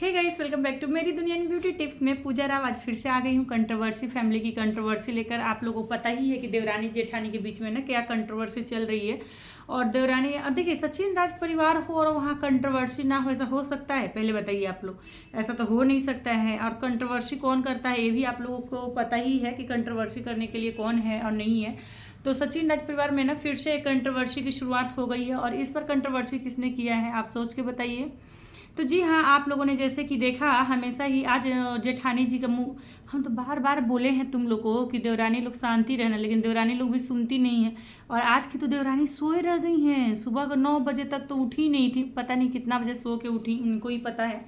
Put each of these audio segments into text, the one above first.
Hey guys, welcome back to मेरी दुनिया इन beauty tips में पूजा राव आज फिर से आ गई हूँ कंट्रोवर्सी, फैमिली की कंट्रोवर्सी लेकर। आप लोगों को पता ही है कि देवरानी जेठानी के बीच में ना क्या कंट्रोवर्सी चल रही है। और देवरानी, अब देखिए, सचिन राज परिवार हो और वहाँ कंट्रोवर्सी ना हो, ऐसा हो सकता है? पहले बताइए आप लोग, ऐसा तो हो नहीं सकता है। और कंट्रोवर्सी कौन करता है ये भी आप लोगों को पता ही है कि कंट्रोवर्सी करने के लिए कौन है और नहीं है। तो सचिन राज परिवार में ना फिर से एक कंट्रोवर्सी की शुरुआत हो गई है। और इस पर कंट्रोवर्सी किसने किया है आप सोच के बताइए। तो जी हाँ, आप लोगों ने जैसे कि देखा, हमेशा ही आज जेठानी जी का मुंह, हम तो बार बार बोले हैं तुम लोग को कि देवरानी लोग शांति रहना, लेकिन देवरानी लोग भी सुनती नहीं है। और आज की तो देवरानी सोए रह गई हैं, सुबह को 9 बजे तक तो उठी नहीं थी, पता नहीं कितना बजे सो के उठी, उनको ही पता है।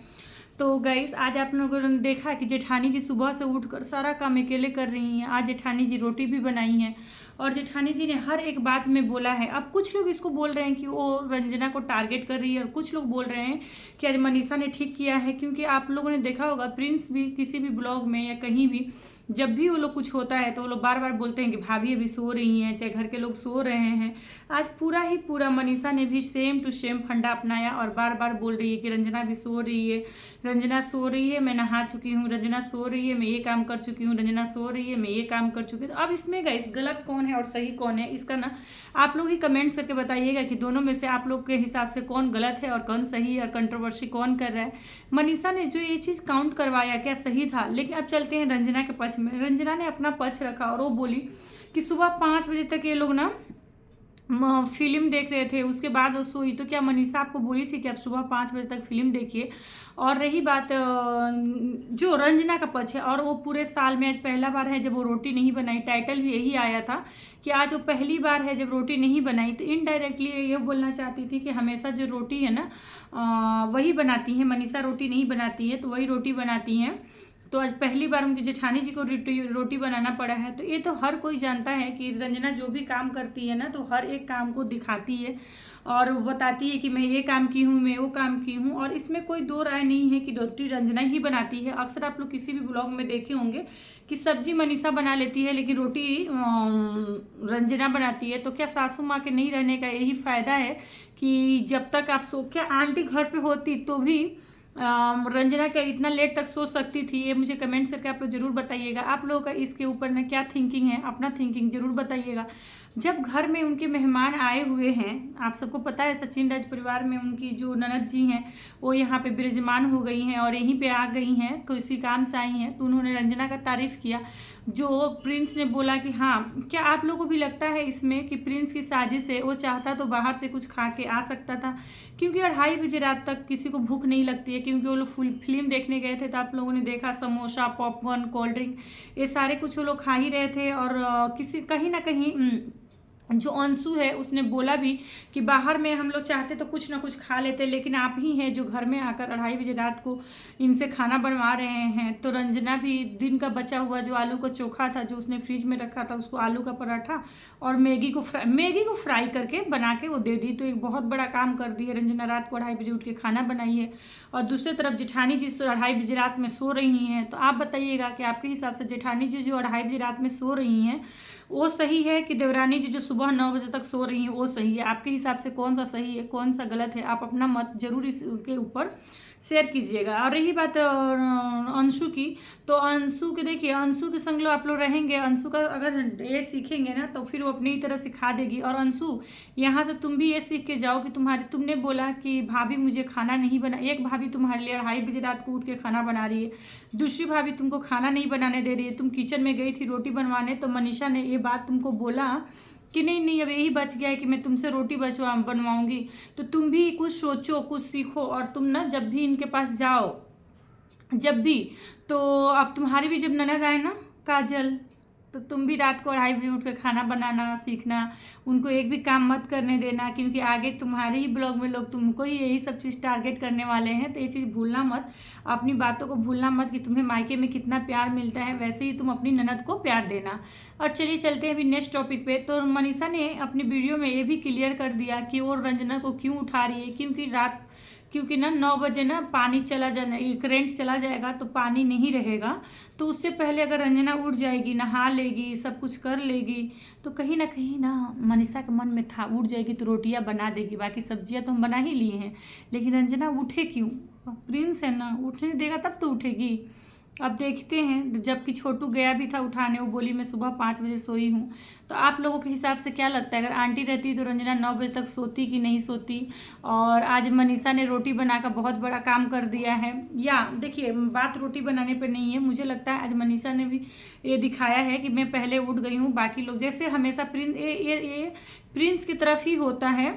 तो गाइस, आज आप लोगों ने देखा कि जेठानी जी सुबह से उठकर सारा काम अकेले कर रही हैं। आज जेठानी जी रोटी भी बनाई हैं और जेठानी जी ने हर एक बात में बोला है। अब कुछ लोग इसको बोल रहे हैं कि वो रंजना को टारगेट कर रही है, और कुछ लोग बोल रहे हैं कि आज मनीषा ने ठीक किया है। क्योंकि आप लोगों ने देखा होगा, प्रिंस भी किसी भी ब्लॉग में या कहीं भी जब भी वो लोग कुछ होता है तो वो लोग बार बार बोलते हैं कि भाभी अभी सो रही हैं, चाहे घर के लोग सो रहे हैं। आज पूरा ही पूरा मनीषा ने भी सेम टू सेम फंडा अपनाया और बार बार बोल रही है कि रंजना भी सो रही है, रंजना सो रही है, मैं नहा चुकी हूँ, रंजना सो रही है, मैं ये काम कर चुकी हूँ, रंजना सो रही है, मैं ये काम कर चुकी हूँ। तो अब इसमें गाइस गलत कौन है और सही कौन है, इसका ना आप लोग ही कमेंट्स करके बताइएगा कि दोनों में से आप लोग के हिसाब से कौन गलत है और कौन सही है, और कंट्रोवर्सी कौन कर रहा है। मनीषा ने जो ये चीज़ काउंट करवाया क्या सही था? लेकिन अब चलते हैं रंजना के पक्ष में। रंजना ने अपना पक्ष रखा और वो बोली कि सुबह 5 बजे तक ये लोग ना फिल्म देख रहे थे, उसके बाद वो सोई। तो क्या मनीषा आपको बोली थी कि आप सुबह 5 बजे तक फिल्म देखिए? और रही बात जो रंजना का पक्ष है, और वो पूरे साल में आज पहला बार है जब वो रोटी नहीं बनाई। टाइटल भी यही आया था कि आज वो पहली बार है जब रोटी नहीं बनाई। तो इनडायरेक्टली ये बोलना चाहती थी कि हमेशा जो रोटी है ना वही बनाती है, मनीषा रोटी नहीं बनाती है तो वही रोटी बनाती हैं। तो आज पहली बार उनकी जेठानी जी को रोटी बनाना पड़ा है। तो ये तो हर कोई जानता है कि रंजना जो भी काम करती है ना तो हर एक काम को दिखाती है और बताती है कि मैं ये काम की हूँ, मैं वो काम की हूँ। और इसमें कोई दो राय नहीं है कि रोटी रंजना ही बनाती है। अक्सर आप लोग किसी भी ब्लॉग में देखे होंगे कि सब्जी मनीषा बना लेती है लेकिन रोटी रंजना बनाती है। तो क्या सासू माँ के नहीं रहने का यही फ़ायदा है कि जब तक आप सो, क्या आंटी घर पे होती तो भी रंजना क्या इतना लेट तक सो सकती थी? ये मुझे कमेंट करके आप लोग जरूर बताइएगा। आप लोगों का इसके ऊपर में क्या थिंकिंग है, अपना थिंकिंग जरूर बताइएगा। जब घर में उनके मेहमान आए हुए हैं, आप सबको पता है सचिन राज परिवार में उनकी जो ननद जी हैं वो यहाँ पे विराजमान हो गई हैं और यहीं पे आ गई हैं, किसी काम से आई हैं। तो उन्होंने रंजना का तारीफ़ किया। जो प्रिंस ने बोला कि हाँ, क्या आप लोगों को भी लगता है इसमें कि प्रिंस की साजिश है? वो चाहता तो बाहर से कुछ खा के आ सकता था, क्योंकि 2:30 बजे रात तक किसी को भूख नहीं लगती है। क्योंकि वो लोग फुल फिल्म देखने गए थे तो आप लोगों ने देखा समोसा, पॉपकॉर्न, कोल्ड ड्रिंक, ये सारे कुछ वो लोग खा ही रहे थे। और किसी कहीं ना कहीं जो अंशु है उसने बोला भी कि बाहर में हम लोग चाहते तो कुछ ना कुछ खा लेते, लेकिन आप ही हैं जो घर में आकर 2:30 बजे रात को इनसे खाना बनवा रहे हैं। तो रंजना भी दिन का बचा हुआ जो आलू का चोखा था जो उसने फ्रिज में रखा था, उसको आलू का पराठा और मैगी को फ्राई करके बना के वो दे दी। तो एक बहुत बड़ा काम कर दी है रंजना, रात को 2:30 बजे उठ के खाना बनाई है। और दूसरी तरफ जेठानी जी 2:30 बजे रात में सो रही हैं। तो आप बताइएगा कि आपके हिसाब से जेठानी जी जो 2:30 बजे रात में सो रही हैं वो सही है कि देवरानी जी जो सुबह 9 बजे तक सो रही हैं वो सही है? आपके हिसाब से कौन सा सही है, कौन सा गलत है? आप अपना मत जरूर इसके ऊपर शेयर कीजिएगा। और रही बात अंशु की, तो अंशु के देखिए, अंशु के संग लोग आप लोग रहेंगे, अंशु का अगर ये सीखेंगे ना तो फिर वो अपनी तरह सिखा देगी। और अंशु, यहाँ से तुम भी ये सीख के जाओ कि तुमने बोला कि भाभी मुझे खाना नहीं बना, एक भाभी तुम्हारे लिए 2:30 बजे रात को उठ के खाना बना रही है, दूसरी भाभी तुमको खाना नहीं बनाने दे रही है। तुम किचन में गई थी रोटी बनवाने तो मनीषा ने ये बात तुमको बोला कि नहीं अब यही बच गया है कि मैं तुमसे रोटी बनवाऊंगी। तो तुम भी कुछ सोचो, कुछ सीखो। और तुम ना जब भी इनके पास जाओ, जब भी, तो अब तुम्हारी भी जब ननद आए ना काजल, तो तुम भी रात को 2:30 बजे उठ कर खाना बनाना सीखना, उनको एक भी काम मत करने देना, क्योंकि आगे तुम्हारे ही ब्लॉग में लोग तुमको ही यही सब चीज़ टारगेट करने वाले हैं। तो ये चीज़ भूलना मत, अपनी बातों को भूलना मत कि तुम्हें मायके में कितना प्यार मिलता है, वैसे ही तुम अपनी ननद को प्यार देना। और चलिए चलते हैं अभी नेक्स्ट टॉपिक पे। तो मनीषा ने अपनी वीडियो में ये भी क्लियर कर दिया कि वो रंजना को क्यों उठा रही है, क्योंकि ना 9 बजे ना पानी चला जाना, करेंट चला जाएगा तो पानी नहीं रहेगा। तो उससे पहले अगर रंजना उठ जाएगी, नहा लेगी, सब कुछ कर लेगी, तो कहीं ना मनीषा के मन में था उठ जाएगी तो रोटियां बना देगी, बाकी सब्जियां तो हम बना ही लिए हैं। लेकिन रंजना उठे क्यों? प्रिंस है ना, उठने देगा तब तो उठेगी। अब देखते हैं, जबकि छोटू गया भी था उठाने, वो बोली मैं सुबह 5 बजे सोई हूँ। तो आप लोगों के हिसाब से क्या लगता है, अगर आंटी रहती तो रंजना 9 बजे तक सोती कि नहीं सोती? और आज मनीषा ने रोटी बनाकर बहुत बड़ा काम कर दिया है। या देखिए, बात रोटी बनाने पर नहीं है, मुझे लगता है आज मनीषा ने भी ये दिखाया है कि मैं पहले उठ गई हूँ। बाकी लोग जैसे हमेशा ये प्रिंस की तरफ ही होता है,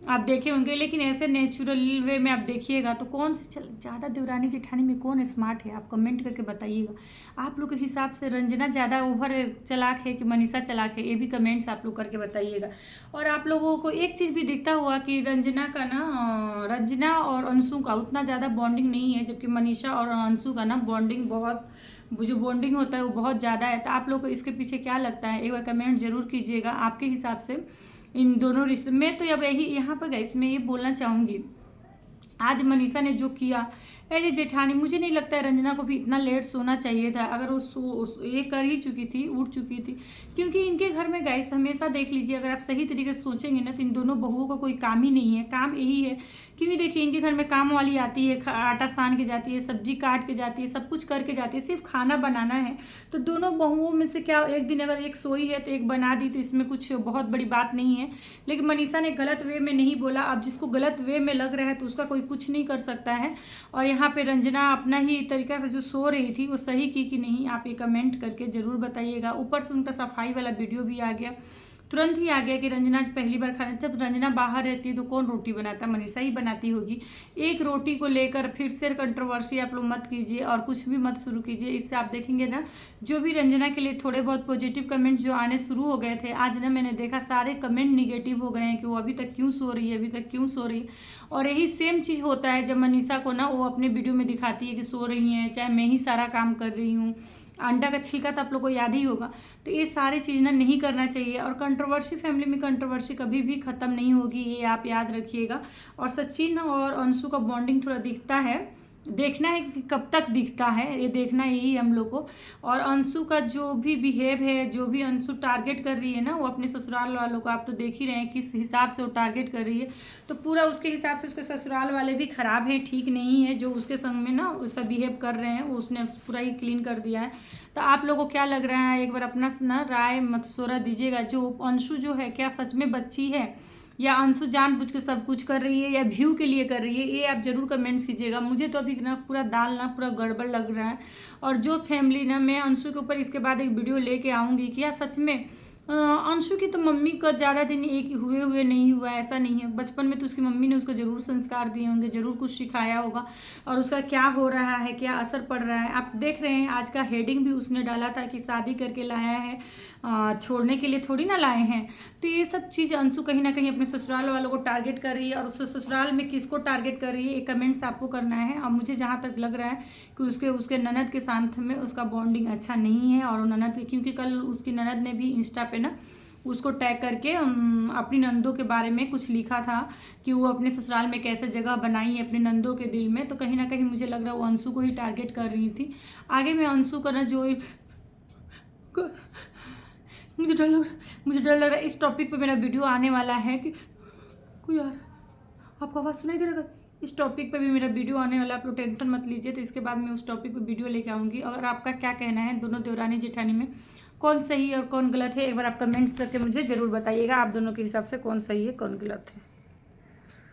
आप देखे होंगे। लेकिन ऐसे नेचुरल वे में आप देखिएगा तो कौन से ज़्यादा देवरानी जेठानी में कौन स्मार्ट है, आप कमेंट करके बताइएगा। आप लोग के हिसाब से रंजना ज़्यादा ओवर चालाक है कि मनीषा चालाक है, ये भी कमेंट्स आप लोग करके बताइएगा। और आप लोगों को एक चीज़ भी दिखता हुआ कि रंजना और अंशु का उतना ज़्यादा बॉन्डिंग नहीं है, जबकि मनीषा और अंशु का ना बॉन्डिंग बहुत, जो बॉन्डिंग होता है वो बहुत ज़्यादा है। तो आप लोग को इसके पीछे क्या लगता है, एक बार कमेंट जरूर कीजिएगा आपके हिसाब से इन दोनों रिश्ते में। तो अब यही यहाँ पर गाइस मैं ये बोलना चाहूँगी, आज मनीषा ने जो किया एज ए जेठानी, मुझे नहीं लगता है रंजना को भी इतना लेट सोना चाहिए था। अगर वो ये कर ही चुकी थी, उठ चुकी थी, क्योंकि इनके घर में गाइस हमेशा देख लीजिए, अगर आप सही तरीके से सोचेंगे ना तो इन दोनों बहुओं का कोई काम ही नहीं है। काम यही है, क्योंकि देखिए इनके घर में काम वाली आती है, आटा सान के जाती है, सब्जी काट के जाती है, सब कुछ करके जाती है, सिर्फ खाना बनाना है। तो दोनों बहुओं में से क्या एक दिन अगर एक सोई है तो एक बना दी, तो इसमें कुछ बहुत बड़ी बात नहीं है। लेकिन मनीषा ने गलत वे में नहीं बोला। अब जिसको गलत वे में लग रहा है तो उसका कोई कुछ नहीं कर सकता है। और यहाँ पे रंजना अपना ही तरीका से जो सो रही थी वो सही की कि नहीं, आप ये कमेंट करके जरूर बताइएगा। ऊपर से उनका सफाई वाला वीडियो भी आ गया, तुरंत ही आ गया कि रंजना आज पहली बार खाना। जब रंजना बाहर रहती है तो कौन रोटी बनाता? मनीषा ही बनाती होगी। एक रोटी को लेकर फिर से कंट्रोवर्सी आप लोग मत कीजिए और कुछ भी मत शुरू कीजिए। इससे आप देखेंगे ना, जो भी रंजना के लिए थोड़े बहुत पॉजिटिव कमेंट जो आने शुरू हो गए थे, आज ना मैंने देखा सारे कमेंट निगेटिव हो गए हैं कि वो अभी तक क्यों सो रही है, अभी तक क्यों सो रही है। और यही सेम चीज़ होता है जब मनीषा को ना वो अपने वीडियो में दिखाती है कि सो रही हैं, चाहे मैं ही सारा काम कर रही हूँ। अंडा का छिलका तो आप लोग को याद ही होगा। तो ये सारी चीज़ ना नहीं करना चाहिए। और कंट्रोवर्सी फैमिली में कंट्रोवर्सी कभी भी ख़त्म नहीं होगी, ये आप याद रखिएगा। और सचिन और अंशु का बॉन्डिंग थोड़ा दिखता है, देखना है कि कब तक दिखता है, ये देखना यही हम लोग को। और अंशु का जो भी बिहेव है, जो भी अंशु टारगेट कर रही है ना वो अपने ससुराल वालों को, आप तो देख ही रहे हैं किस हिसाब से वो टारगेट कर रही है। तो पूरा उसके हिसाब से उसके ससुराल वाले भी खराब हैं, ठीक नहीं है। जो उसके संग में ना उसका बिहेव कर रहे हैं वो उसने पूरा ही क्लीन कर दिया है। तो आप लोगों को क्या लग रहा है, एक बार अपना ना राय मशवरा दीजिएगा। जो अंशु जो है क्या सच में बच्ची है, या अंशु जानबूझ के सब कुछ कर रही है, या व्यू के लिए कर रही है, ये आप जरूर कमेंट्स कीजिएगा। मुझे तो अभी ना पूरा दाल ना पूरा गड़बड़ लग रहा है। और जो फैमिली ना, मैं अंशु के ऊपर इसके बाद एक वीडियो लेके आऊँगी कि यार सच में अंशु की तो मम्मी का ज़्यादा दिन एक हुए नहीं हुआ, ऐसा नहीं है। बचपन में तो उसकी मम्मी ने उसको ज़रूर संस्कार दिए होंगे, ज़रूर कुछ सिखाया होगा, और उसका क्या हो रहा है, क्या असर पड़ रहा है आप देख रहे हैं। आज का हेडिंग भी उसने डाला था कि शादी करके लाया है, छोड़ने के लिए थोड़ी ना लाए हैं। तो ये सब चीज़ अंशु कहीं ना कहीं अपने ससुराल वालों को टारगेट कर रही है, और उस ससुराल में किसको टारगेट कर रही है, ये कमेंट्स आपको करना है। और मुझे जहाँ तक लग रहा है कि उसके ननद के साथ में उसका बॉन्डिंग अच्छा नहीं है। और ननद, क्योंकि कल उसकी ननद ने भी इंस्टा पे ना उसको टैग करके अपनी नंदों के बारे में कुछ लिखा था कि वो अपने ससुराल में कैसे जगह बनाई है अपने नंदों के दिल में। तो कहीं ना कहीं मुझे लग रहा है वो अंशु को ही टारगेट कर रही थी। आगे मैं अंशु का ना जो मुझे डर लग रहा है इस टॉपिक पे मेरा वीडियो आने वाला है कि कोई यार आपको आवाज़ सुनाई दे रहा है। इस टॉपिक पे भी मेरा वीडियो आने वाला, आप लोग टेंशन मत लीजिए। तो इसके बाद मैं उस टॉपिक पे वीडियो लेके आऊँगी। और आपका क्या कहना है, दोनों देवरानी जेठानी में कौन सही और कौन गलत है, एक बार आप कमेंट्स करके मुझे ज़रूर बताइएगा। आप दोनों के हिसाब से कौन सही है कौन गलत है।